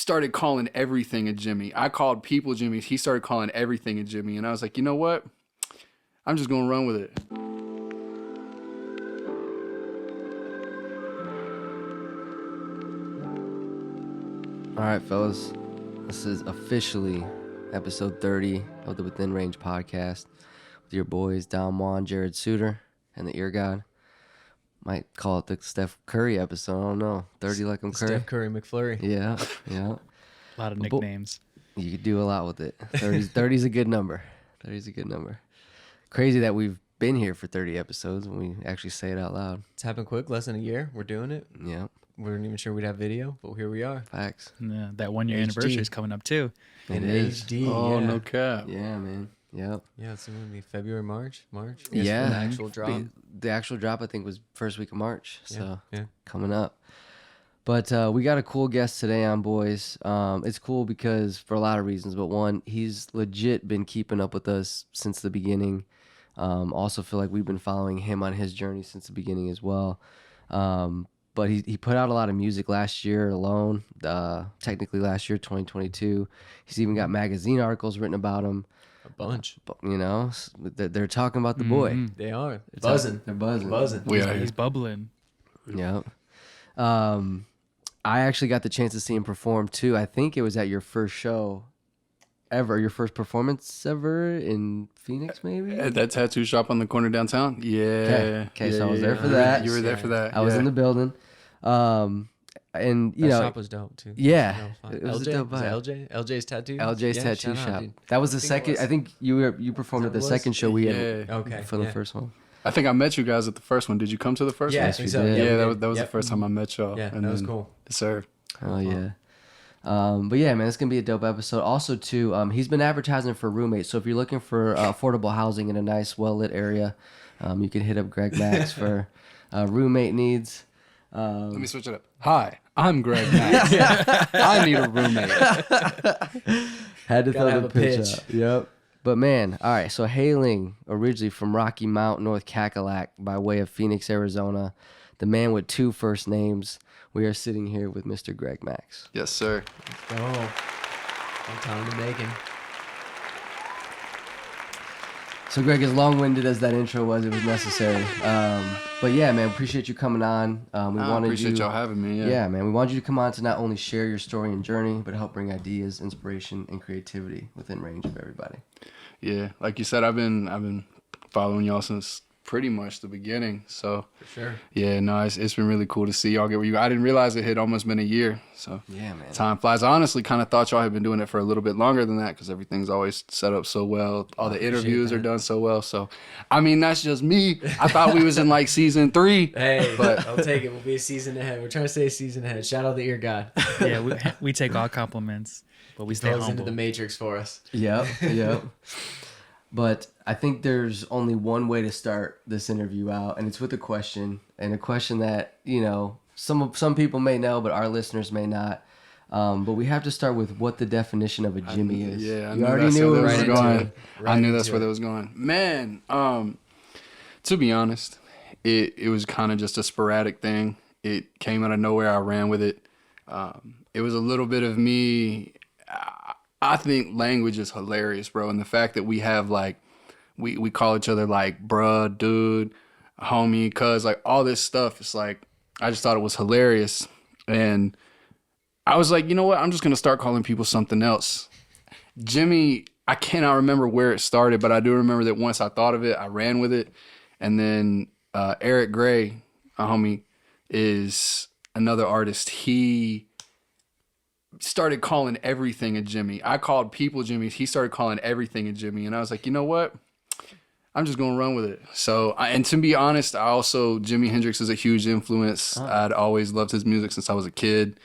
started calling everything a Jimmy. I called people Jimmy. He started calling everything a Jimmy. And I was like, you know what? I'm just going to run with it. All right, fellas. This is officially episode 30 of the Within Range podcast with your boys, Don Juan, Jared Suter, and the Ear God. Might call it the Steph Curry episode. I don't know. 30 like I'm Curry. Steph Curry McFlurry. Yeah. A lot of nicknames. You could do a lot with it. 30's a good number. 30's a good number. Crazy that we've been here for 30 episodes when we actually say it out loud. It's happened quick. Less than a year. We're doing it. Yeah. We weren't even sure we'd have video, but here we are. Facts. Yeah, that 1 year anniversary is coming up too. It In is. HD. Oh, yeah. no cap. Yeah, man. Yep. Yeah, it's going to be February, March. Yeah. The actual drop. The actual drop, I think, was first week of March. So Yeah. coming up. But we got a cool guest today on, boys. It's cool because for a lot of reasons. But one, he's legit been keeping up with us since the beginning. Also feel like we've been following him on his journey since the beginning as well. But he put out a lot of music last year alone. Technically last year, 2022. He's even got magazine articles written about him. A bunch. You know, they're talking about the boy. They are. It's Buzzing. They're buzzing. He's bubbling. Yep. I actually got the chance to see him perform too. I think it was at your first show ever, your first performance ever in Phoenix, maybe? At that tattoo shop on the corner downtown? Yeah. Okay, so I was there for You that. You were there for that. I was in the building. And, you That know. shop was dope, too. Yeah. That was fun. It was a LJ? dope Was it vibe. LJ? LJ's Tattoo? LJ's Yeah, tattoo shout out, shop. dude. That was the think it second. was. I think you performed Is at that the what it second was? show we had Yeah. Okay. for the yeah. first one. I think I met you guys at the first one. Did you come to the first Yeah, one? I Yes, think we so. did. Yeah, Yeah, we that was Yep. the first time I met y'all. Yeah, And that was then- cool. Yes, sir. Oh yeah. But yeah, man, it's gonna be a dope episode. Also, too, he's been advertising for roommates. So if you're looking for affordable housing in a nice, well lit area, you can hit up Greg Maxx for roommate needs. Let me switch it up. Hi, I'm Greg Maxx. I need a roommate. Had to Gotta throw have the a pitch pitch. out. Yep. But man, all right. So hailing originally from Rocky Mount, North Cackalack, by way of Phoenix, Arizona, the man with two first names. We are sitting here with Mr. Greg Maxx. Yes, sir. Oh. Long time in the making. So, Greg, as long-winded as that intro was, it was necessary. But yeah, man, appreciate you coming on. We I wanted appreciate you, y'all having me. Yeah, man, we wanted you to come on to not only share your story and journey, but help bring ideas, inspiration, and creativity within range of everybody. Yeah, like you said, I've been following y'all since pretty much the beginning. So For sure. yeah, no, it's been really cool to see y'all get where you. I didn't realize it had almost been a year. So Yeah, man. time flies. I honestly kind of thought y'all had been doing it for a little bit longer than that because everything's always set up so well. All the interviews are done so well. So, I mean, that's just me. I thought we was in like season 3. Hey, But- I'll take it. We'll be a season ahead. We're trying to stay a season ahead. Shout out the Ear God. Yeah, we take all compliments, but we stay Throws into humble. the matrix for us. Yep. But I think there's only one way to start this interview out, and it's with a question, and a question that, you know, some people may know, but our listeners may not. But we have to start with what the definition of a Jimmy is. Yeah, I you knew already that's knew where it that was was going. going. Right I knew that's into where it. that was going. Man, to be honest, it was kind of just a sporadic thing. It came out of nowhere. I ran with it. It was a little bit of me. I think language is hilarious, bro. And the fact that we have like, we call each other like bruh, dude, homie, cuz, like all this stuff. It's like, I just thought it was hilarious. And I was like, you know what? I'm just going to start calling people something else. Jimmy, I cannot remember where it started, but I do remember that once I thought of it, I ran with it. And then Eric Gray, a homie, is another artist. He started calling everything a Jimmy. I called people Jimmy. He started calling everything a Jimmy. And I was like, you know what? I'm just going to run with it. So, and to be honest, Jimi Hendrix is a huge influence. I'd always loved his music since I was a kid.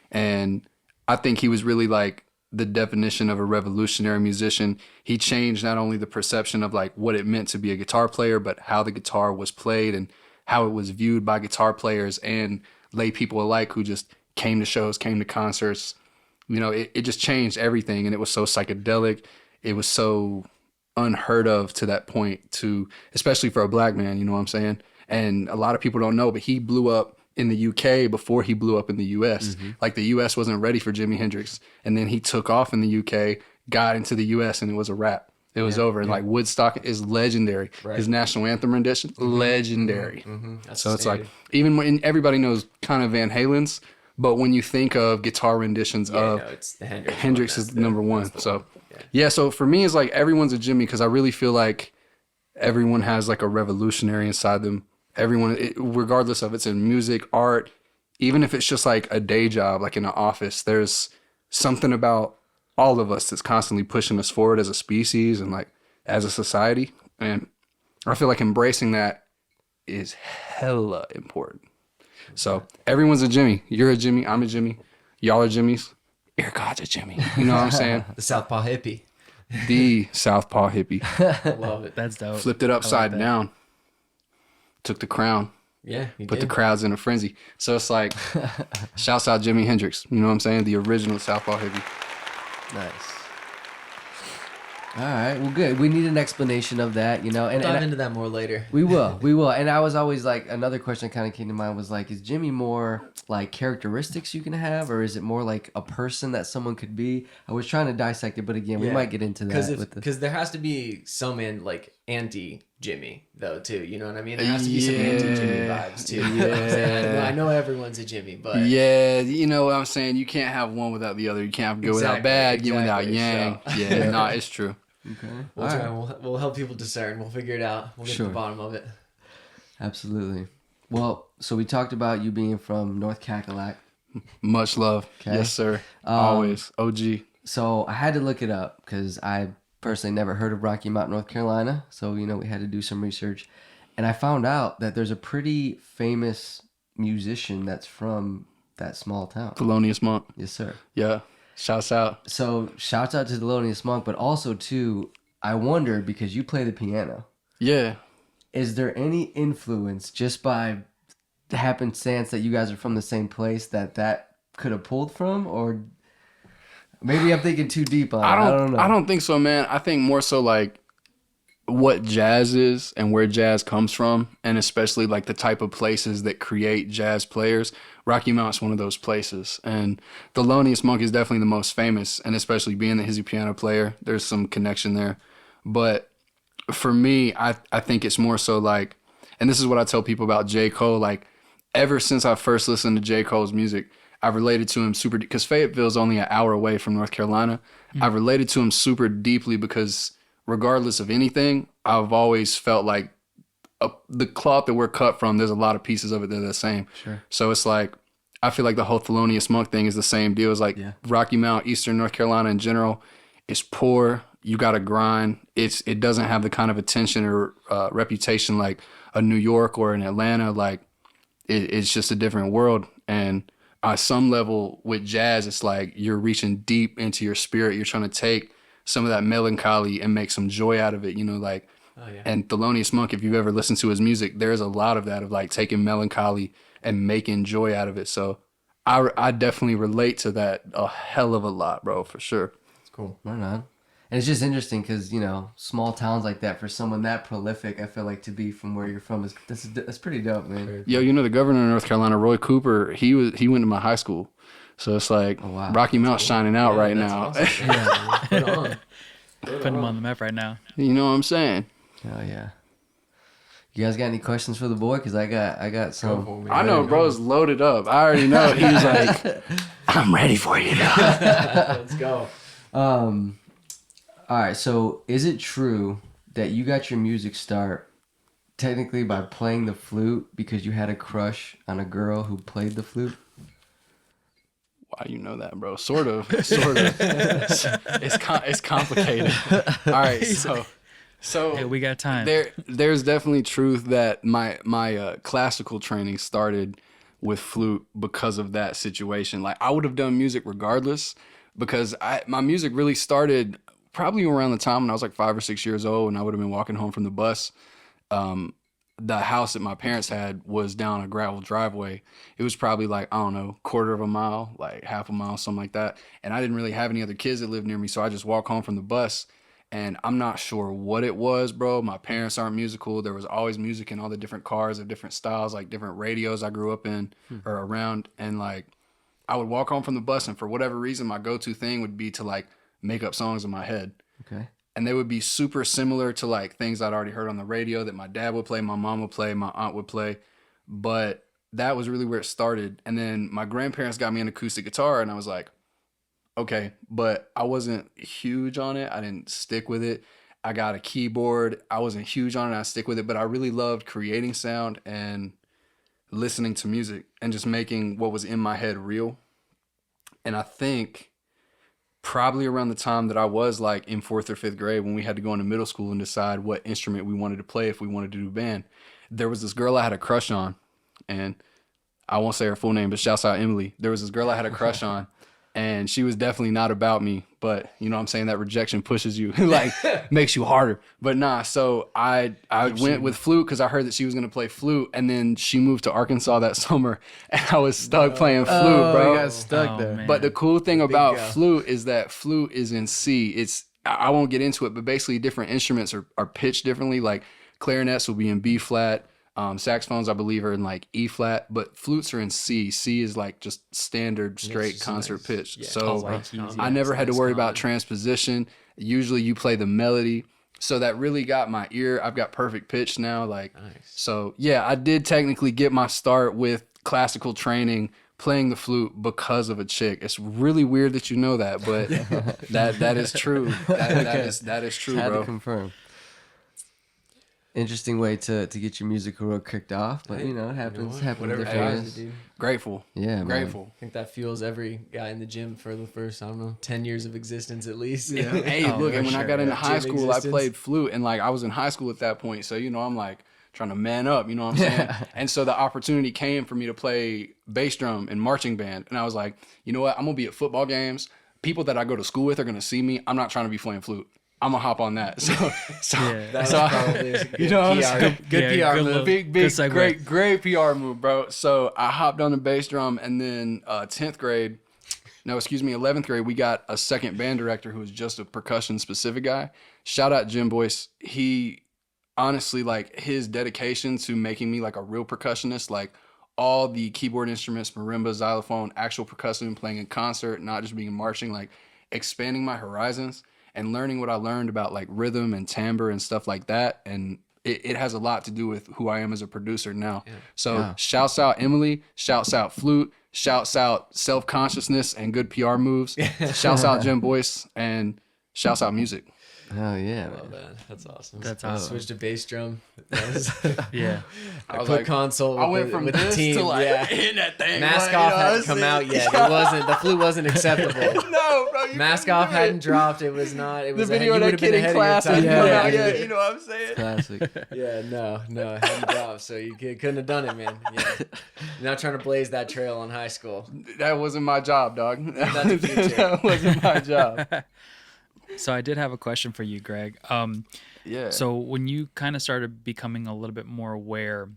And I think he was really like the definition of a revolutionary musician. He changed not only the perception of like what it meant to be a guitar player, but how the guitar was played and how it was viewed by guitar players and lay people alike who just came to shows, came to concerts. You know, it just changed everything. And it was so psychedelic. It was so unheard of to that point, to especially for a black man, you know what I'm saying? And a lot of people don't know, but he blew up in the UK before he blew up in the US. Like the US wasn't ready for Jimi Hendrix, and then he took off in the UK, got into the US, and it was a wrap. It was over. And like Woodstock is legendary. Right. His national anthem rendition, legendary. That's So it's standard. like, even when everybody knows kind of Van Halen's, but when you think of guitar renditions of it's the Hendrix. Hendrix is number one. So yeah, so for me, it's like everyone's a Jimmy, because I really feel like everyone has like a revolutionary inside them. Everyone, regardless of it's in music, art, even if it's just like a day job, like in an office, there's something about all of us that's constantly pushing us forward as a species and like as a society. And I feel like embracing that is hella important. So everyone's a Jimmy. You're a Jimmy. I'm a Jimmy. Y'all are Jimmys. Ear God's a Jimmy. You know what I'm saying? The Southpaw hippie. The Southpaw hippie. I love it. That's dope. Flipped it upside that. down. Took the crown. Yeah, you Put did. the crowds in a frenzy. So it's like, shouts out Jimi Hendrix. You know what I'm saying? The original Southpaw hippie. Nice. All right. Well, good. We need an explanation of that, you know. And Dive into that more later. we will. And I was always like, another question kind of came to mind was like, is Jimmy more like characteristics you can have, or is it more like a person that someone could be? I was trying to dissect it, but again, we might get into that. Because there has to be some anti Jimmy though too. You know what I mean? There has to be some anti Jimmy vibes too. You know what I'm saying? I know everyone's a Jimmy, but Yeah, you know what I'm saying? You can't have one without the other. You can't have good without Exactly, bad, yin without exactly. yang. So- Yeah, no, it's true. Okay. we'll All try. right. We'll help people discern. We'll figure it out. We'll get to Sure. the bottom of it. Absolutely. Well, so we talked about you being from North Cackalack. Much love. Okay. Yes, sir. Always. OG. So I had to look it up because I personally never heard of Rocky Mount, North Carolina. So, you know, we had to do some research. And I found out that there's a pretty famous musician that's from that small town. Thelonious Monk. Yes, sir. Yeah. Shouts out. So shouts out to Thelonious Monk, but also too, I wondered, because you play the piano, Yeah. is there any influence just by happenstance that you guys are from the same place that could have pulled from? Or maybe I'm thinking too deep on it. I don't know. I don't think so, man. I think more so like what jazz is and where jazz comes from, and especially like the type of places that create jazz players. Rocky Mount's one of those places, and Thelonious Monk is definitely the most famous, and especially being that he's a piano player, there's some connection there. But for me, I think it's more so like, and this is what I tell people about J. Cole, like ever since I first listened to J. Cole's music, I've related to him super, because Fayetteville's only an hour away from North Carolina. I've related to him super deeply because regardless of anything, I've always felt like the cloth that we're cut from, there's a lot of pieces of it that are the same. Sure. So it's like, I feel like the whole Thelonious Monk thing is the same deal. It's like Rocky Mount, Eastern North Carolina in general, is poor. You got to grind. It doesn't have the kind of attention or reputation like a New York or an Atlanta. Like it's just a different world. And on some level with jazz, it's like you're reaching deep into your spirit. You're trying to take some of that melancholy and make some joy out of it, you know, like, and Thelonious Monk, if you've ever listened to his music, there's a lot of that, of like taking melancholy and making joy out of it. So I definitely relate to that a hell of a lot, bro, for sure. It's cool. Right on. And it's just interesting because, you know, small towns like that, for someone that prolific, I feel like to be from where you're from, that's pretty dope, man. Yo, you know, the governor of North Carolina, Roy Cooper, he went to my high school. So it's like wow. Rocky Mount's shining out right that's now. awesome. Yeah, put it on. Putting him on the map right now. You know what I'm saying? Oh, yeah. You guys got any questions for the boy? Because I got some. Go for me. I know bro's loaded up. I already know. He's like, I'm ready for you now. Let's go. All right. So, is it true that you got your music start technically by playing the flute because you had a crush on a girl who played the flute? Why you know that, bro? Sort of. It's complicated. All right, so Hey, we got time. there's definitely truth that my classical training started with flute because of that situation. Like I would have done music regardless, because my music really started probably around the time when I was like 5 or 6 years old, and I would have been walking home from the bus. The house that my parents had was down a gravel driveway. It was probably like, I don't know, quarter of a mile, like half a mile, something like that. And I didn't really have any other kids that lived near me. So I just walk home from the bus And I'm not sure what it was, bro. My parents aren't musical. There was always music in all the different cars of different styles, like different radios I grew up in or around. And like, I would walk home from the bus, and for whatever reason, my go-to thing would be to like make up songs in my head. Okay. And they would be super similar to like things I'd already heard on the radio that my dad would play, my mom would play, my aunt would play. But that was really where it started. And then my grandparents got me an acoustic guitar, and I was like, okay, but I wasn't huge on it. I didn't stick with it. I got a keyboard. I wasn't huge on it. I stick with it, but I really loved creating sound and listening to music and just making what was in my head real. And I think probably around the time that I was like in 4th or 5th grade, when we had to go into middle school and decide what instrument we wanted to play if we wanted to do band, there was this girl I had a crush on, and I won't say her full name, but shouts out Emily. There was this girl I had a crush on, and she was definitely not about me, but you know what I'm saying? That rejection pushes you, like makes you harder. But nah, so I went with flute because I heard that she was going to play flute, and then she moved to Arkansas that summer, and I was stuck playing flute, bro. You got stuck there. Man. But the cool thing about go. flute is that flute is in C. I won't get into it, but basically different instruments are pitched differently. Like clarinets will be in B flat. Saxophones, I believe, are in like E flat, but flutes are in C. C is like just standard straight just concert nice. pitch. Yeah. So White keys, I never had to worry about transposition. Usually you play the melody. So that really got my ear. I've got perfect pitch now. Like, Nice. so yeah, I did technically get my start with classical training playing the flute because of a chick. It's really weird that you know that, but that is true. That is true, Had to bro. confirm. Interesting way to get your music career kicked off, but you know, it happens. Happens Whatever different drives ways. it, dude. Grateful. Yeah, man. Grateful. I think that fuels every guy in the gym for the first, I don't know, 10 years of existence at least. Yeah. Hey, Oh, look, for and when I sure. got into high Gym school, I existence. played flute, and like I was in high school at that point, so you know I'm like trying to man up, you know what I'm saying? And so the opportunity came for me to play bass drum and marching band, and I was like, you know what? I'm gonna be at football games. People that I go to school with are gonna see me. I'm not trying to be playing flute. I'm gonna hop on that. So Yeah. That was So- probably a good you know what I'm PR, saying? good Yeah, PR good move. look. big, Good segue. great PR move, bro. So I hopped on the bass drum, and then 11th grade, we got a second band director who was just a percussion specific guy. Shout out Jim Boyce. He honestly, like his dedication to making me like a real percussionist, like all the keyboard instruments, marimba, xylophone, actual percussion, playing in concert, not just being marching, like expanding my horizons and learning what I learned about like rhythm and timbre and stuff like that. And it has a lot to do with who I am as a producer now. So Yeah. shouts out Emily, shouts out flute, shouts out self-consciousness and good PR moves, shouts out Jim Boyce, and shouts out music. Oh yeah, Oh, man. man, that's awesome. That's I awesome. switched to bass drum. That was Yeah. I was put like, console. I with went the, from with this the team. to like yeah. hitting that thing. Mask like, off you know, hadn't it's- come out yet. It wasn't. The flute wasn't acceptable. No, bro. You Mask couldn't off do hadn't it. dropped. It was not. It The was video you of that would've been kid in ahead of your class time. hadn't come out Yeah. yet. You know what I'm saying? Classic. Yeah, no, it hadn't dropped, so you couldn't have done it, man. Yeah. You're not trying to blaze that trail in high school. That wasn't my job, dog. That's the future. That wasn't my job. So I did have a question for you, Greg. Yeah. So when you kind of started becoming a little bit more aware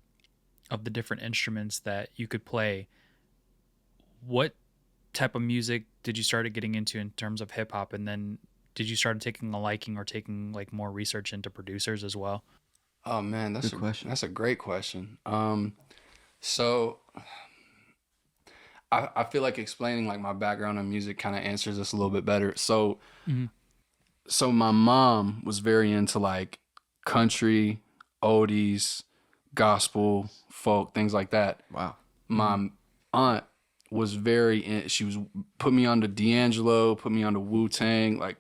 of the different instruments that you could play, what type of music did you start getting into in terms of hip hop, and then did you start taking a liking or taking like more research into producers as well? Oh man, that's Good question. That's a great question. So I feel like explaining like my background in music kind of answers this a little bit better. So so my mom was very into like country, oldies, gospel, folk, things like that. Wow. My aunt was she was put me on to D'Angelo, put me on to Wu-Tang, like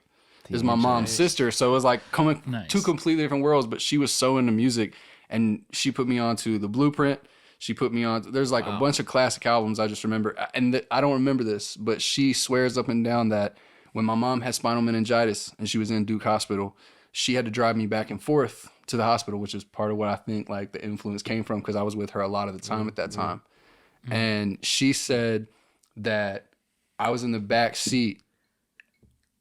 this is my mom's sister, so it was like coming Nice. two completely different worlds, but she was so into music, and she put me on to The Blueprint. She put me on, there's like a bunch of classic albums I just remember, and I don't remember this, but she swears up and down that when my mom had spinal meningitis and she was in Duke Hospital, she had to drive me back and forth to the hospital, which is part of what I think like the influence came from, because I was with her a lot of the time at that time. And she said that I was in the back seat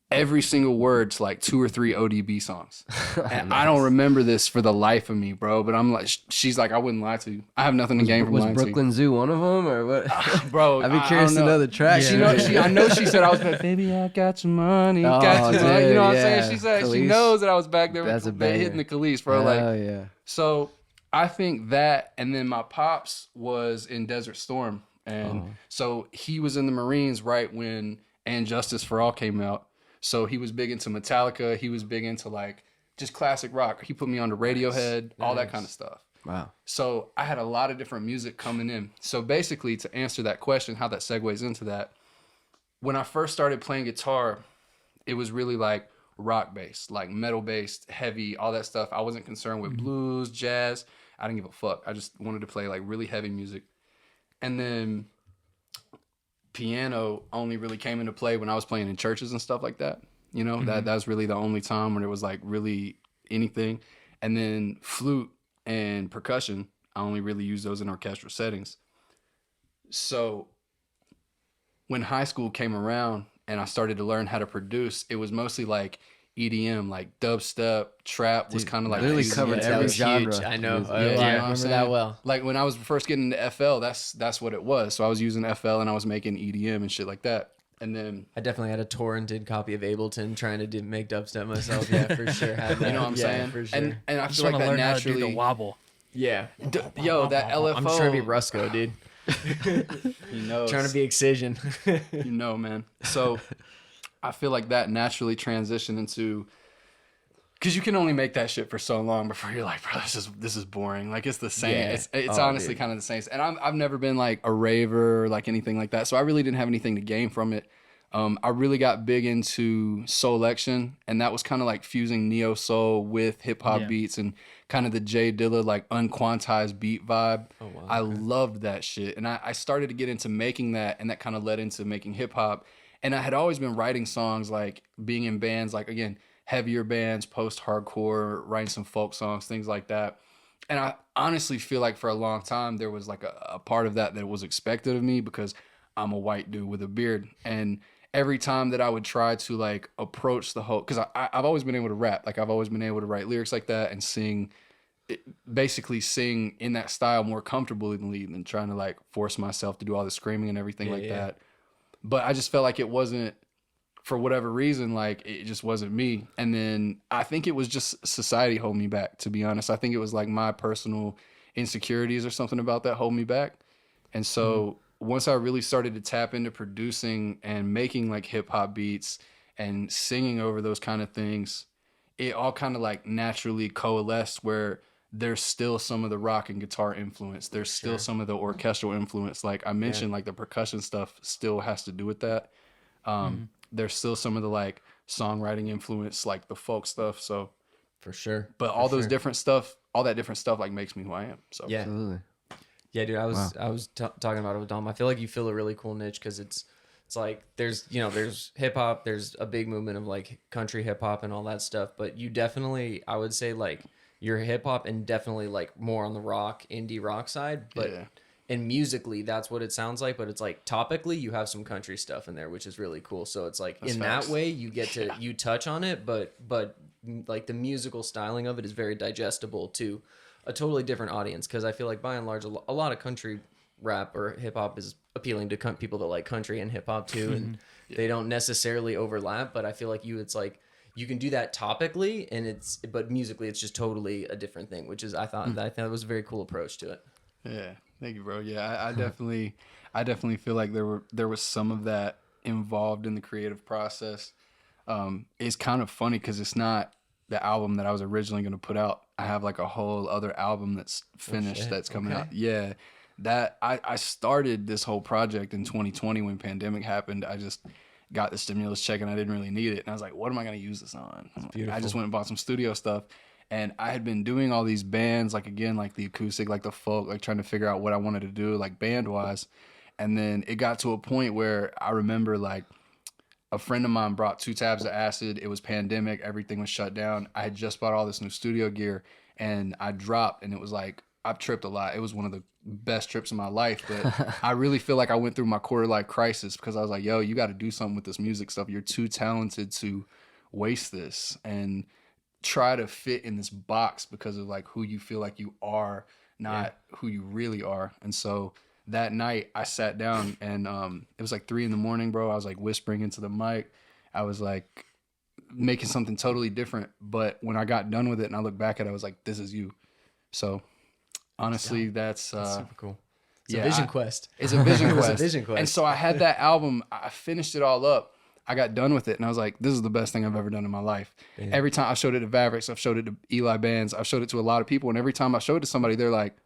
every single word's like 2 or 3 ODB songs. And I Nice. don't remember this for the life of me, bro. But I'm like, she's like, I wouldn't lie to you. I have nothing to gain from Was lying Brooklyn Zoo one of them, or what? to you. Bro, I'd be I curious don't to know know. the track. Yeah. I know she said I was like, baby, I got your money, Oh, got your money. You dude, know what I'm yeah. saying? She said she Khalees. knows that I was back there That's a with banger. hitting the Khalees, bro. Like, Oh yeah. so I think that, and then my pops was in Desert Storm, and so he was in the Marines right when And Justice for All came out. So he was big into Metallica. He was big into like just classic rock. He put me on to Radiohead, all that kind of stuff. Wow. So I had a lot of different music coming in. So basically, to answer that question, how that segues into that, when I first started playing guitar, it was really like rock based, like metal based, heavy, all that stuff. I wasn't concerned with blues, jazz. I didn't give a fuck. I just wanted to play like really heavy music. And then piano only really came into play when I was playing in churches and stuff like that. You know, that was really the only time when it was like really anything. And then flute and percussion, I only really use those in orchestral settings. So when high school came around and I started to learn how to produce, it was mostly like EDM, like dubstep, trap was kind of like literally the covered easiest that every was genre. huge. I know. Yeah, I you know what I'm remember saying? that well. Like when I was first getting into FL, that's what it was. So I was using FL and I was making EDM and shit like that. And then I definitely had a torrented copy of Ableton trying to make dubstep myself. Yeah, for sure. Had that. you know what I'm Yeah, saying? For sure. And I I just feel want like to that learn how to do the naturally, wobble. yeah. yo, that LFO. I'm just trying to be Rusco, dude. He knows. Trying to be Excision. You know, man. So I feel like that naturally transitioned into, because you can only make that shit for so long before you're like, bro, this is boring. Like it's the same. Yeah. It's Oh, honestly dude. kind of the same. And I've never been like a raver or like anything like that. So I really didn't have anything to gain from it. I really got big into Soulection, and that was kind of like fusing neo soul with hip hop Yeah. beats and kind of the Jay Dilla like unquantized beat vibe. Oh, wow, I okay. loved that shit, and I started to get into making that, and that kind of led into making hip hop. And I had always been writing songs, like being in bands, like again heavier bands, post hardcore, writing some folk songs, things like that. And I honestly feel like for a long time there was like a part of that was expected of me because I'm a white dude with a beard. And every time that I would try to like approach the whole, because I've always been able to rap, like I've always been able to write lyrics like that and sing, basically sing in that style more comfortably than trying to like force myself to do all the screaming and everything like that. But I just felt like it wasn't, for whatever reason, like it just wasn't me. And then I think it was just society holding me back, to be honest. I think it was like my personal insecurities or something about that hold me back. And so once I really started to tap into producing and making like hip hop beats and singing over those kind of things, it all kind of like naturally coalesced where there's still some of the rock and guitar influence. There's still some of the orchestral influence. Like I mentioned, like the percussion stuff still has to do with that. There's still some of the like songwriting influence, like the folk stuff. So, For sure. but all those different stuff, all that different stuff, like makes me who I am. So Yeah. Absolutely. Yeah, dude. I was talking about it with Dom. I feel like you fill a really cool niche because it's like there's hip hop, there's a big movement of like country hip hop and all that stuff, but you definitely, I would say like you're hip hop and definitely like more on the rock, indie rock side, but Yeah. and musically that's what it sounds like, but it's like topically you have some country stuff in there, which is really cool. So it's like in facts. that way you get to you touch on it, but like the musical styling of it is very digestible to a totally different audience, because I feel like by and large a lot of country rap or hip hop is appealing to people that like country and hip hop too, and they don't necessarily overlap. But I feel like it's like you can do that topically, and but musically it's just totally a different thing, which is I thought that was a very cool approach to it. Yeah, thank you, bro. Yeah, I definitely feel like there was some of that involved in the creative process. It's kind of funny because it's not the album that I was originally going to put out. I have like a whole other album that's finished that's coming out. Yeah, that I started this whole project in 2020 when pandemic happened. I just got the stimulus check and I didn't really need it, and I was like, what am I going to use this on? I just went and bought some studio stuff. And I had been doing all these bands, like again, like the acoustic, like the folk, like trying to figure out what I wanted to do, like band wise. And then it got to a point where I remember like a friend of mine brought 2 tabs of acid. It was pandemic. Everything was shut down. I had just bought all this new studio gear and I dropped, and it was like, I've tripped a lot. It was one of the best trips of my life, but I really feel like I went through my quarter life crisis because I was like, yo, you got to do something with this music stuff. You're too talented to waste this and try to fit in this box because of like who you feel like you are, not who you really are. And so that night I sat down and it was like 3 a.m, bro. I was like whispering into the mic. I was like making something totally different. But when I got done with it and I look back at it, I was like, this is you. So honestly, that's super cool. It's yeah, a vision quest. It's a vision quest. It's a vision quest. And so I had that album. I finished it all up. I got done with it, and I was like, this is the best thing I've ever done in my life. Damn. Every time I showed it to Mavericks, I've showed it to Eli Bands, I've showed it to a lot of people, and every time I showed it to somebody, they're like,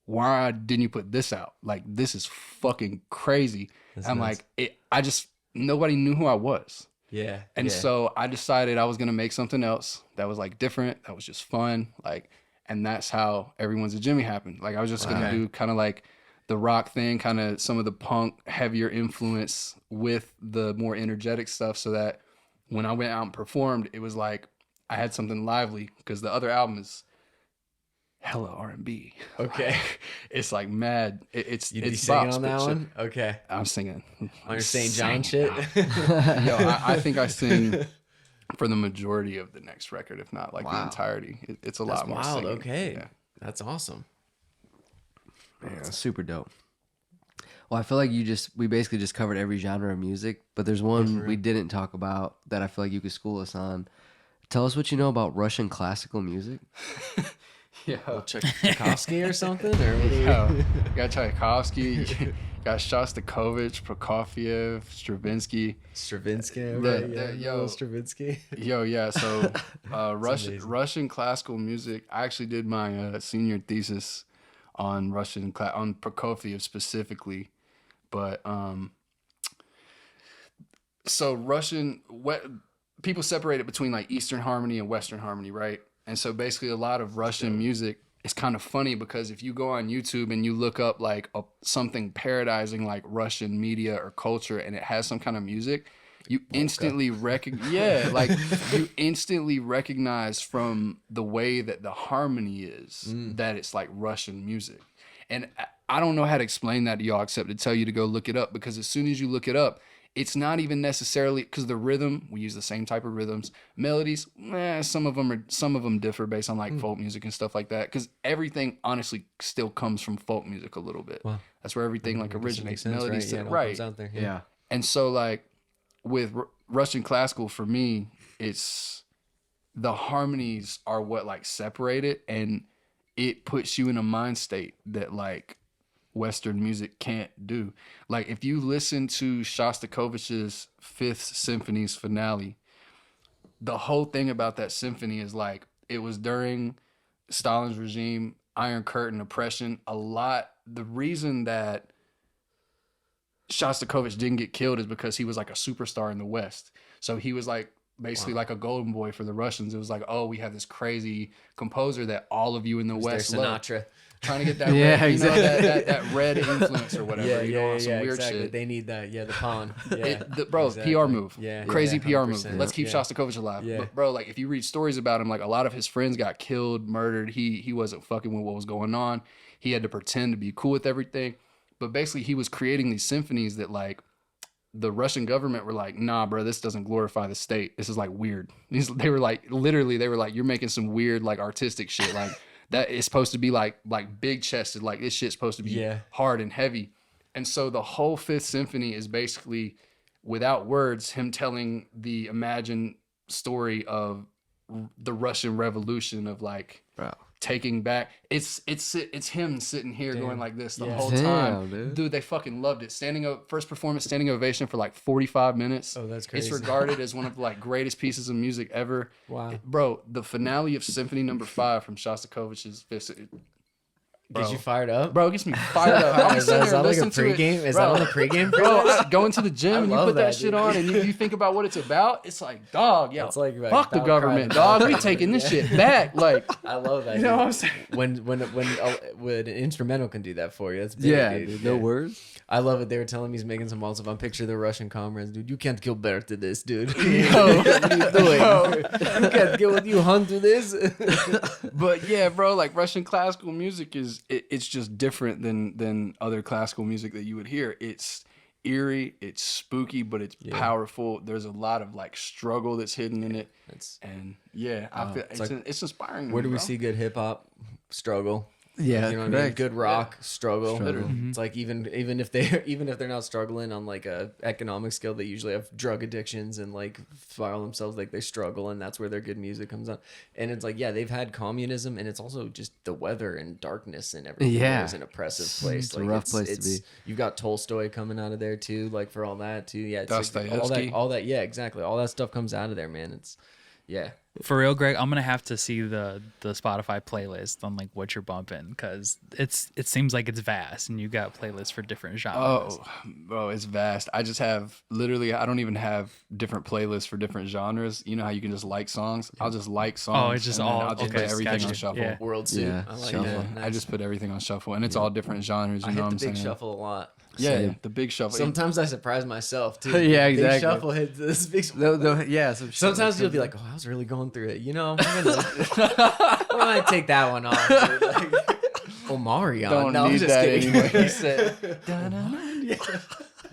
why didn't you put this out? Like, this is fucking crazy. I'm nice. Like, nobody knew who I was. Yeah. And so I decided I was going to make something else that was like different, that was just fun. Like, and that's how Everyone's a Jimi happened. Like, I was just going to do kind of like the rock thing, kind of some of the punk heavier influence with the more energetic stuff, so that when I went out and performed, it was like I had something lively, because the other album is hella R&B. Okay. Like, it's like mad. It's singing on that one? Shit. Okay. I'm singing. On your St. John shit? Yo, I think I sing for the majority of the next record, if not like the entirety. It's a lot more wild. singing. Okay. Yeah. That's awesome. Yeah, super dope. Well, I feel like we basically just covered every genre of music, but there's one we didn't talk about that I feel like you could school us on. Tell us what you know about Russian classical music. Yeah, Tchaikovsky or something? Or you got Tchaikovsky, you got Shostakovich, Prokofiev, Stravinsky. Stravinsky. Yeah. So Russian classical music. I actually did my senior thesis on on Prokofiev specifically, but so people separate it between like Eastern harmony and Western harmony, right? And so basically a lot of Russian music is kind of funny, because if you go on YouTube and you look up like something parodizing like Russian media or culture, and it has some kind of music, you instantly you instantly recognize from the way that the harmony is that it's like Russian music. And I don't know how to explain that to y'all except to tell you to go look it up, because as soon as you look it up, it's not even necessarily because the rhythm, we use the same type of rhythms, melodies, some of them differ based on like folk music and stuff like that, because everything honestly still comes from folk music a little bit. Wow. That's where everything like originates. Melodies, right? Out there. Yeah. And so like with Russian classical, for me, it's the harmonies are what like separate it, and it puts you in a mind state that like Western music can't do. Like if you listen to Shostakovich's Fifth Symphony's finale, the whole thing about that symphony is like it was during Stalin's regime, Iron Curtain, oppression. The reason that Shostakovich didn't get killed is because he was like a superstar in the West. So he was like basically like a golden boy for the Russians. It was like, oh, we have this crazy composer that all of you in the West love. Sinatra. Trying to get that red, exactly. that red influence or whatever. Some weird exactly. shit. They need that. Yeah, the pawn. Yeah, exactly. PR move. Yeah, crazy PR move. Let's keep Shostakovich alive. Yeah. But bro, like if you read stories about him, like a lot of his friends got killed, murdered. He wasn't fucking with what was going on. He had to pretend to be cool with everything. But basically, he was creating these symphonies that like the Russian government were like, nah, bro, this doesn't glorify the state. This is like weird. They were like, you're making some weird like artistic shit. Like that is supposed to be like big chested. Like this shit's supposed to be hard and heavy. And so the whole Fifth Symphony is basically, without words, him telling the imagined story of the Russian Revolution, of like taking back. It's him sitting here going like this the whole time. Dude, they fucking loved it. First performance, standing ovation for like 45 minutes. Oh, that's crazy. It's regarded as one of the like greatest pieces of music ever. Wow. Bro, the finale of Symphony Number 5 from Shostakovich's Fifth. Get you fired up? Bro, it gets me fired up. Is that like a pregame? Is that on the pregame? Bro, going to the gym and you put that shit on and you think about what it's about. It's like, dog, yo, like fuck the government, dog. We taking this shit back. Like, I love that. You know what I'm saying? When an instrumental can do it. That's big, dude. No words. I love it. They were telling me he's making some malts. I'm picture the Russian comrades, dude. You can't kill bear to this, dude. Yo, what are you doing? You can't kill with you hunt to this. But yeah, bro, like Russian classical music is it's just different than other classical music that you would hear. It's eerie, it's spooky, but it's powerful. There's a lot of like struggle that's hidden in it. And I feel it's inspiring. Where do we bro. see good hip hop? Struggle. Yeah, You know what I mean? correct. Good rock, struggle. Struggle. It's like even if they're not struggling on like a economic scale, they usually have drug addictions and like spiral themselves, like they struggle, and that's where their good music comes on. And it's like, they've had communism, and it's also just the weather and darkness and everything. Yeah. It's an oppressive place. It's a rough place to be. You've got Tolstoy coming out of there too, like for all that too. Yeah, it's like Dostoevsky. all that. Yeah, exactly. All that stuff comes out of there, man. It's For real, Greg, I'm gonna have to see the Spotify playlist on like what you're bumping, because it seems like it's vast and you got playlists for different genres. Oh, bro, it's vast. I just have I don't even have different playlists for different genres. You know how you can just like songs? I'll just like songs. Oh, it's just and then all- I'll just okay, put everything gotcha. on shuffle. Yeah. world suit. Yeah, I like shuffle. that. I just put everything on shuffle, and it's all different genres. You I know hit what the I'm big saying? shuffle a lot. Yeah, Same. the big shuffle. Sometimes I surprise myself too. Yeah, Big exactly. shuffle hits this big. Some shit Sometimes like you'll be like, "Oh, I was really going through it." You know, I might take that one off. Dude. Like, Omarion. Don't No, I'm need just that kidding. anymore. He said,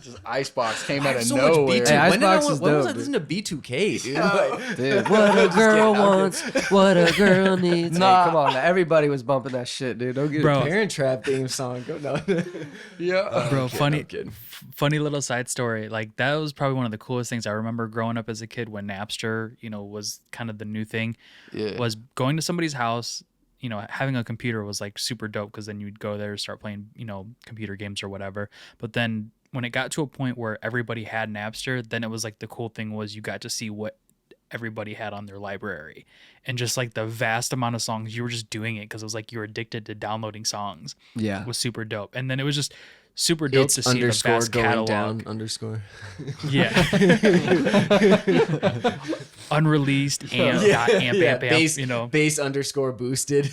just Icebox came out of So much nowhere. B2. Hey, When did I Icebox is when was dope, I listening to B2K, dude? Like, Dude, what a girl wants, what a girl needs. Nah. Hey, come on, now. Everybody was bumping that shit, dude. Don't get Bro. it. Parent Trap theme song. Go no. Yeah. Bro, funny, kidding. funny little side story. Like that was probably one of the coolest things I remember growing up as a kid when Napster, was kind of the new thing. Yeah. Was going to somebody's house. Having a computer was like super dope, because then you'd go there, start playing, computer games or whatever. But then when it got to a point where everybody had Napster, then it was like the cool thing was you got to see what everybody had on their library, and just like the vast amount of songs. You were just doing it because it was like you were addicted to downloading songs. Yeah. It was super dope. And then it was just super dope It's to see the underscore vast going catalog. down underscore. Yeah. Unreleased amp, amp, Base, amp, base underscore boosted.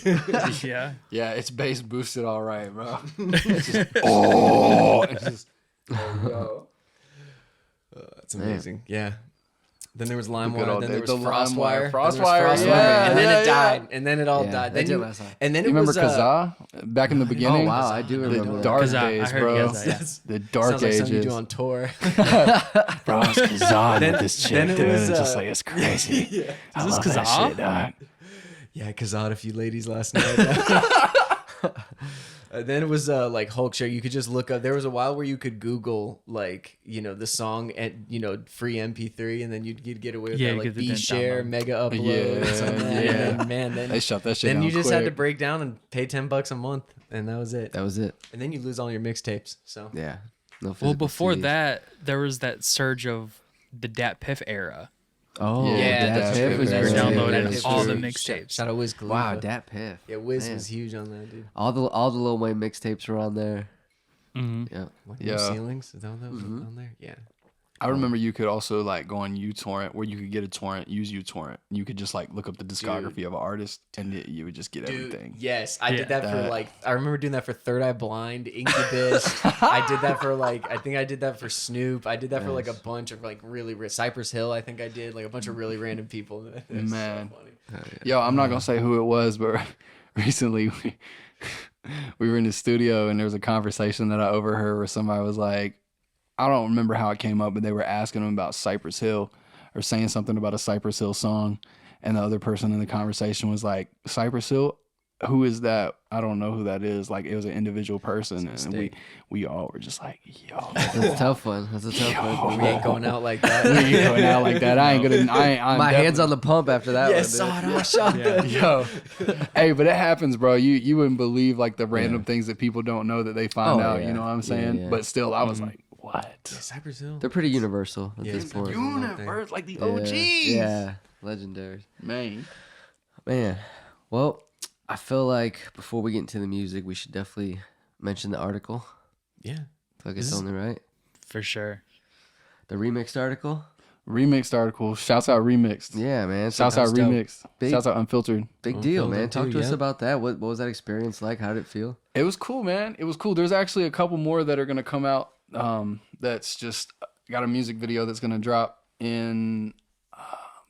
Yeah. Yeah, it's bass boosted all right, bro. It's just, it's just, That's amazing. Yeah. Then there was good LimeWire. old Then there days. was The Frostwire. LimeWire. Then there was Frostwire, yeah, and then yeah, it died. And then it all Yeah, died. that Then did you, last time. and then you it remember was Kazaa back in the beginning? Oh, wow, I do The remember that. dark Kazaa, I days, heard bro. Kazaa, yeah. The dark sounds like something you ages. do on tour. Bro, it's Kazaa Then- with this chick, then it dude. was, It's just like, it's crazy. yeah. I Is this love that Kazaa? shit, dog. Yeah, Kazaa a few ladies last night. Then it was like Hulk Show. You could just look up. There was a while where you could Google like the song and free MP3, and then you'd get away with Yeah, that, you like get the B share, download. mega uploads, Yeah, and that. yeah. And then, man, then They shut that shit then down you just quick. had to break down and pay $10 a month, and that was it. That was it. And then you lose all your mixtapes. So Yeah. No Well, physical before CDs. that, there was that surge of the Dat Piff era. Oh, Yeah, Dat that's Piff true. was That's great. true. downloaded That's all the true. mixtapes. Shout out Wiz Khalifa. Wow, Dat Piff. Yeah, Wiz Man. was huge on that, dude. All the Lil Wayne mixtapes were on there. hmm Yeah. What, Yeah. No ceilings? Is that what that was on there? Yeah. I remember you could also like go on uTorrent, where you could get a torrent, use uTorrent. You could just like look up the discography of an artist, and you would just get Dude, everything. yes, I Yeah. did that for That- like. I remember doing that for Third Eye Blind, Incubus. I did that for like. I think I did that for Snoop. I did that for like a bunch of like really Cypress Hill. I think I did like a bunch of really random people. It's Man. so funny. Yo, I'm not gonna say who it was, but recently we were in the studio and there was a conversation that I overheard where somebody was like, I don't remember how it came up, but they were asking him about Cypress Hill or saying something about a Cypress Hill song, and the other person in the conversation was like, Cypress Hill? Who is that? I don't know who that is. Like, it was an individual person, and we all were just like, yo, That's a tough one. That's a tough one. We ain't going out like that. we ain't going out like that. I ain't gonna. I'm My hands definitely- on the pump after that Yes, one. shot. Yo, hey, but it happens, bro. You wouldn't believe like the random things that people don't know that they find Oh, out. yeah. You know what I'm saying? Yeah. But still, I was like, what? Cypress Hill. They're pretty universal at Yeah, this it's point. Universe, like the Yeah. OGs. Yeah, legendary. Man. Man, well, I feel like before we get into the music, we should definitely mention the article. Yeah. If I get only right. For sure. The remixed article. Remixed article. Shouts out Remixed. Yeah, man. Shouts out Sounds dope. Remixed. Big- Shouts out Unfiltered. Big deal, Unfiltered man. Talk too, to us yeah. about that. What was that experience like? How did it feel? It was cool, man. It was cool. There's actually a couple more that are gonna come out. That's just got a music video that's gonna drop in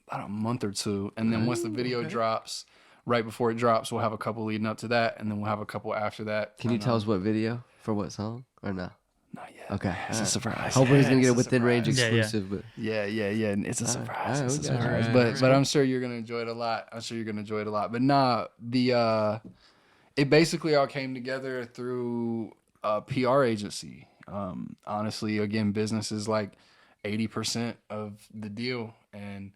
about a month or two, and then once the video drops, right before it drops, we'll have a couple leading up to that, and then we'll have a couple after that. Can you tell us what video for what song or no? Not yet. Okay, It's a surprise. Hopefully he's gonna get a It's within range surprise. exclusive, but Yeah. It's a surprise. all right, It's a we got you. surprise. Alright. But I'm sure you're gonna enjoy it a lot. But nah, it basically all came together through a PR agency. Honestly, again, business is like 80% of the deal, and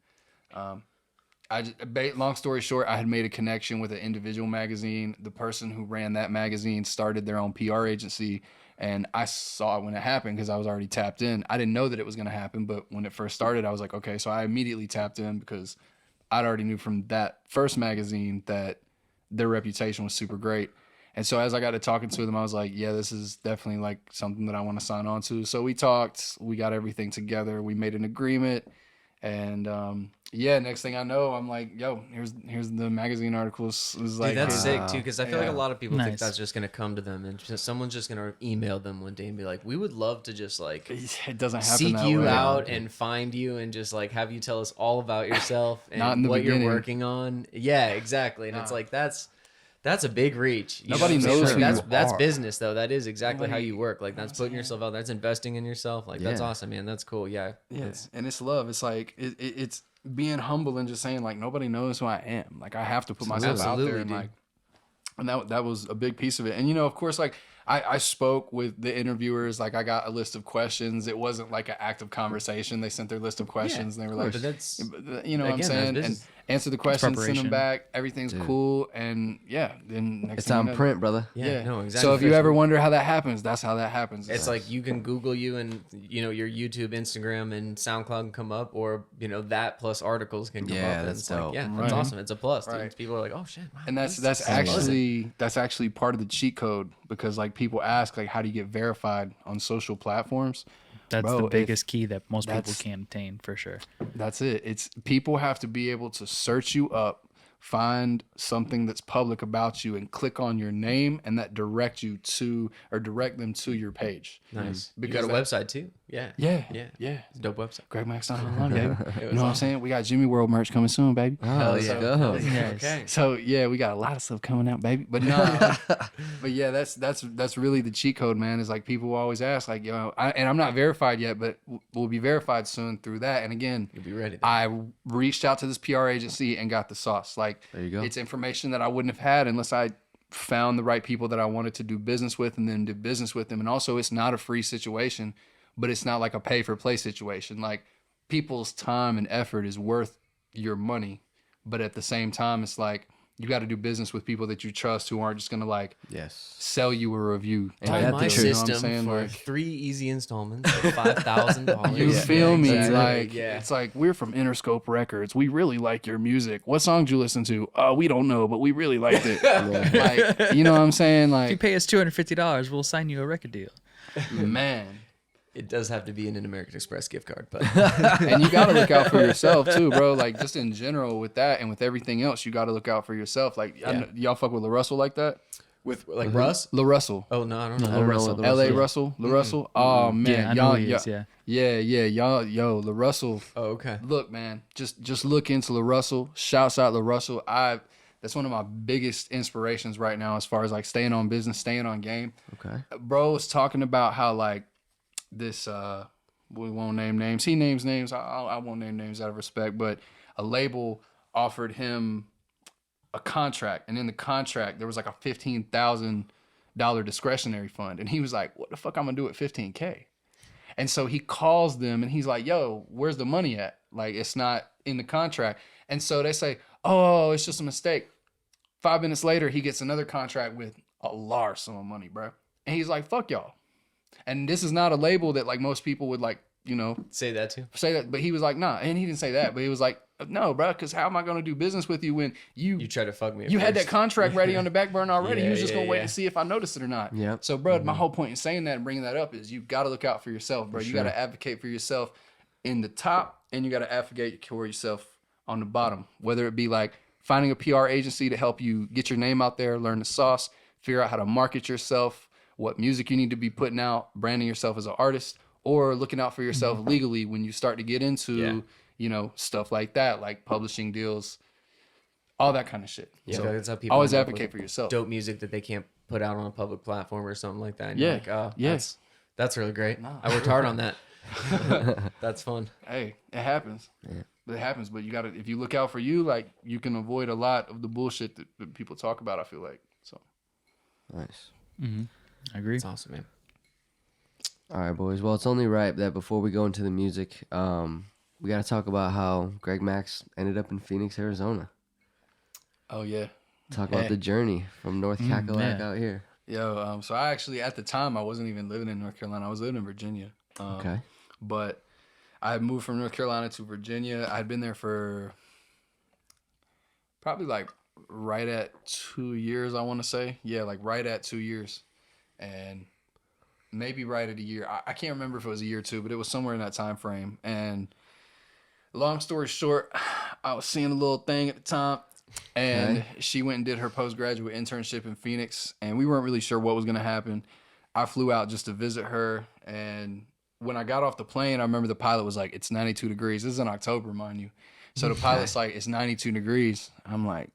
long story short, I had made a connection with an individual magazine. The person who ran that magazine started their own PR agency, and I saw it when it happened because I was already tapped in. I didn't know that it was going to happen, but when it first started, I was like, okay. So I immediately tapped in because I'd already knew from that first magazine that their reputation was super great. And so as I got to talking to them, I was like, yeah, this is definitely like something that I want to sign on to. So we talked, we got everything together, we made an agreement. And next thing I know, I'm like, yo, here's the magazine articles. It was like, Dude, that's sick too, because I feel like a lot of people think Nice. that's just gonna come to them, and someone's just gonna email them one day and be like, "We would love to just like it doesn't happen seek that you way. out and find you and just like have you tell us all about yourself Not in and the what beginning. you're working on." Yeah, exactly. And it's like that's a big reach. You Nobody know what I'm knows saying? who Like, you that's are. business though. That is exactly how Nobody- you work. Like that's putting yourself out. That's investing in yourself. Like that's Yeah. awesome, man. That's cool. Yeah. Yeah, and it's love. It's like it's being humble and just saying like nobody knows who I am. Like I have to put myself out Absolutely, there, and dude. like, and that was a big piece of it. And you know, of course, like I spoke with the interviewers. Like I got a list of questions. It wasn't like an active conversation. They sent their list of questions, and they were like, But that's you know what I'm again, that's saying, and business. answer the questions, send them preparation. back. Everything's cool, and yeah. Then next it's thing you on know- print, brother. yeah. No, exactly. So if you ever wonder how that happens, that's how that happens. It's like you can Google you and your YouTube, Instagram, and SoundCloud can come up, or that plus articles can come Yeah, up. And that's it's like, dope. yeah, that's Right. awesome. It's a plus. Dude. Right. People are like, oh shit, wow, And that's buzzing. actually part of the cheat code, because like people ask like, how do you get verified on social platforms? That's Bro, the if- biggest key that most people that's- can't attain for sure. That's it. It's people have to be able to search you up, find something that's public about you, and click on your name, and that direct them to your page. Nice. Because You got a website too. Yeah. Yeah, Yeah. yeah. It's a dope website. GregMaxx.online, baby. You know what I'm saying? We got Jimi World merch coming soon, baby. Oh, Hell let's yeah. go. Yes. Okay. So yeah, we got a lot of stuff coming out, baby. But no, but yeah, that's really the cheat code, man. Is like people always ask, like, and I'm not verified yet, but we'll be verified soon through that. And again, You'll be ready. I reached out to this PR agency and got the sauce. Like, There you go. it's information that I wouldn't have had unless I found the right people that I wanted to do business with, and then do business with them. And also, it's not a free situation, but it's not like a pay for play situation. Like, people's time and effort is worth your money, but at the same time, it's like you got to do business with people that you trust, who aren't just gonna like Yes. sell you a review. And Buy that's my the truth. You know what I'm system saying? for Like, 3 easy installments of $5,000. you feel me? exactly. Like, yeah. it's like, we're from Interscope Records. We really like your music. What song did you listen to? We don't know, but we really liked it. Like, you know what I'm saying? If you Like, pay us $250, we'll sign you a record deal. man. It does have to be an American Express gift card, but And you got to look out for yourself too, bro. Like, just in general with that and with everything else, you got to look out for yourself. Like, I know, y'all fuck with La Russell like that? with like Russ. La Russell. Oh no, I don't know. I don't know Russell. what the L.A. Russell- Russell? La Russell? Oh, man. Yeah, I know y'all, who he is, yeah. Yeah, y'all, La Russell. Oh okay. Look, man, just look into La Russell. Shouts out La Russell. That's one of my biggest inspirations right now, as far as like staying on business, staying on game. Okay. Bro was talking about how like this, we won't name names. He names names. I won't name names out of respect, but a label offered him a contract, and in the contract there was like a $15,000 discretionary fund, and he was like, "What the fuck I'm gonna do at $15K?" And so he calls them, and he's like, "Yo, where's the money at? Like, it's not in the contract." And so they say, "Oh, it's just a mistake." 5 minutes later, he gets another contract with a large sum of money, bro. And he's like, "Fuck y'all." And this is not a label that like most people would like, Say that too. say that. But he was like, "Nah." And he didn't say that, but he was like, "No, bro, because how am I going to do business with you when You try to fuck me. At you had that first. contract ready on the back burner already? Yeah, You was just yeah, gonna wait yeah. to see if I noticed it or not." Yep. So, bro, my whole point in saying that and bringing that up is you got to look out for yourself, bro. You got to advocate for yourself in the top, and you got to advocate for yourself on the bottom. Whether it be like finding a PR agency to help you get your name out there, learn the sauce, figure out how to market yourself, what music you need to be putting out, branding yourself as an artist, or looking out for yourself legally when you start to get into, stuff like that, like publishing deals. all that kind of shit. Yeah, So that's how people always end up advocate with for yourself. dope music that they can't put out on a public platform or something like that. And Yeah, you're like, oh, yeah. that's really great. Nah. I worked hard on that. That's fun. Hey, it happens. It happens, but you gotta, if you look out for you, like, you can avoid a lot of the bullshit that people talk about, I feel like. So Nice. I agree. It's awesome, man. All right, boys. Well, it's only right that before we go into the music, we got to talk about how Greg Maxx ended up in Phoenix, Arizona. oh yeah. Talk about the journey from North Cackalack man. out here. Yo, so I actually, at the time, I wasn't even living in North Carolina. I was living in Virginia. Okay. But I had moved from North Carolina to Virginia. I'd been there for probably like right at 2 years, I want to say. Yeah, like right at 2 years. And maybe right at a year. I can't remember if it was a year or two, but it was somewhere in that time frame. And long story short, I was seeing a little thing at the time. And she went and did her postgraduate internship in Phoenix. And we weren't really sure what was going to happen. I flew out just to visit her. And when I got off the plane, I remember the pilot was like, it's 92 degrees. This is in October, mind you. So the pilot's like, it's 92 degrees. I'm like,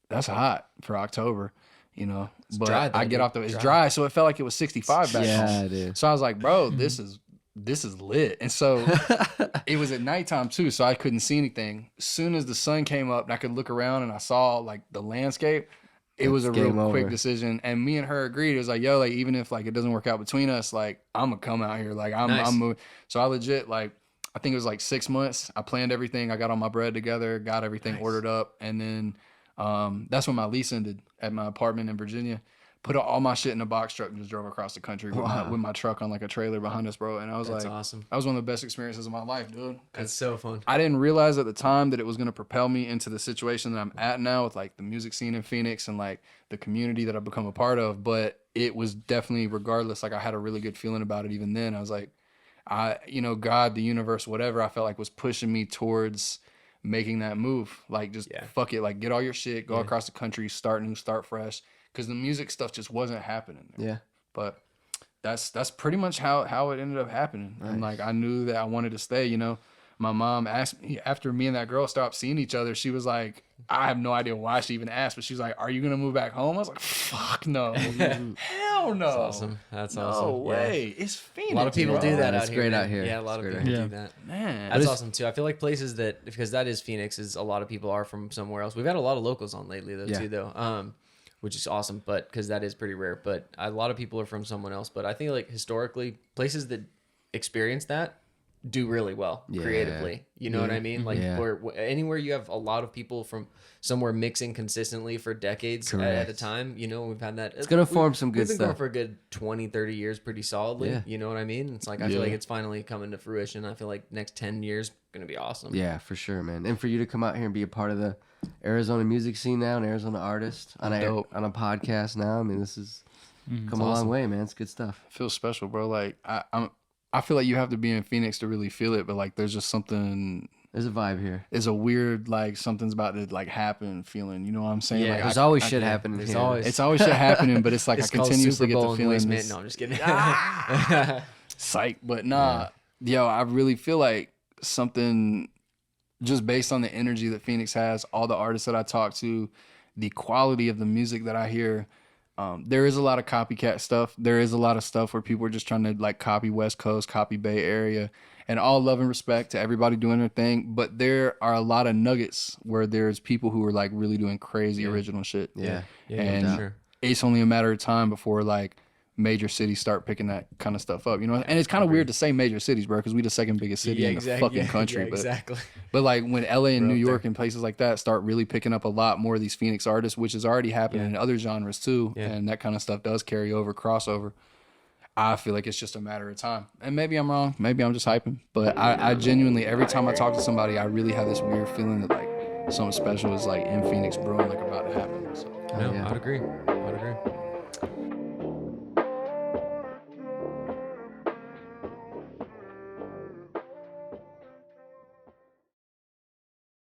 that's hot for October, you know. But dry, though, I get dude. off the, it's dry, so it felt like it was 65 back Yeah, home. it is. So I was like, bro, this is lit. And so it was at nighttime too, so I couldn't see anything. As soon as the sun came up and I could look around and I saw like the landscape, it was a real game quick over. decision. And me and her agreed. It was like, yo, like, even if like it doesn't work out between us, like, I'm gonna come out here. Like, Nice. I'm moving. So I legit, like, I think it was like 6 months. I planned everything. I got all my bread together, got everything ordered up. And then that's when my lease ended at my apartment in Virginia. Put all my shit in a box truck and just drove across the country with my truck on like a trailer behind us, bro. And I was That's like, awesome. that was one of the best experiences of my life, dude. That's so fun. I didn't realize at the time that it was going to propel me into the situation that I'm at now with like the music scene in Phoenix and like the community that I've become a part of. But it was definitely, regardless, like I had a really good feeling about it even then. I was like, God, the universe, whatever, I felt like was pushing me towards making that move. Like, just fuck it. Like, get all your shit, go across the country, start new, start fresh. Because the music stuff just wasn't happening there. Yeah. But that's pretty much how it ended up happening. Nice. And like, I knew that I wanted to stay, you know. My mom asked me, after me and that girl stopped seeing each other, she was like, I have no idea why she even asked, but she was like, are you going to move back home? I was like, fuck no. Hell no. That's awesome. That's awesome. No way. It's Phoenix. A lot of people bro. do that It's out here. great man. out here. Yeah, a lot It's of great people out do that. Man. That's awesome too. I feel like places that, because that is Phoenix, is a lot of people are from somewhere else. We've had a lot of locals on lately though too though, which is awesome. But because that is pretty rare. But a lot of people are from someone else. But I think like historically, places that experience that do really well creatively. You know what I mean? Like where anywhere you have a lot of people from somewhere mixing consistently for decades at a time, you know, we've had that. It's going to form some good We've been going stuff. for a good 20, 30 years pretty solidly. Yeah. You know what I mean? It's like, I feel like it's finally coming to fruition. I feel like next 10 years going to be awesome. Yeah, for sure, man. And for you to come out here and be a part of the Arizona music scene now, an Arizona artist on a podcast now. I mean, this is come a long way, man. It's good stuff. It feels special, bro. Like I feel like you have to be in Phoenix to really feel it, but like there's just something. There's a vibe here. It's a weird, like, something's about to like happen feeling. You know what I'm saying? Yeah, like, There's always shit happening There's here. always it's always shit happening, but it's like it's I called continuously Super get Bowl the and Waste feeling. Man. No, I'm just kidding. Psych, but nah, yo, I really feel like something just based on the energy that Phoenix has, all the artists that I talk to, the quality of the music that I hear. There is a lot of copycat stuff. There is a lot of stuff where people are just trying to like copy West Coast, copy Bay Area, and all love and respect to everybody doing their thing. But there are a lot of nuggets where there's people who are like really doing crazy original shit. Yeah. And for sure. it's only a matter of time before like major cities start picking that kind of stuff up, you know. And it's kind of weird to say major cities, bro, because we the second biggest city in the fucking country. Yeah, exactly. But like when LA and New up York there. and places like that start really picking up a lot more of these Phoenix artists, which is already happening in other genres too, and that kind of stuff does carry over, crossover. I feel like it's just a matter of time. And maybe I'm wrong. Maybe I'm just hyping. But I genuinely, every time I talk to somebody, I really have this weird feeling that like something special is like in Phoenix brewing, like about to happen. So No, I'd agree.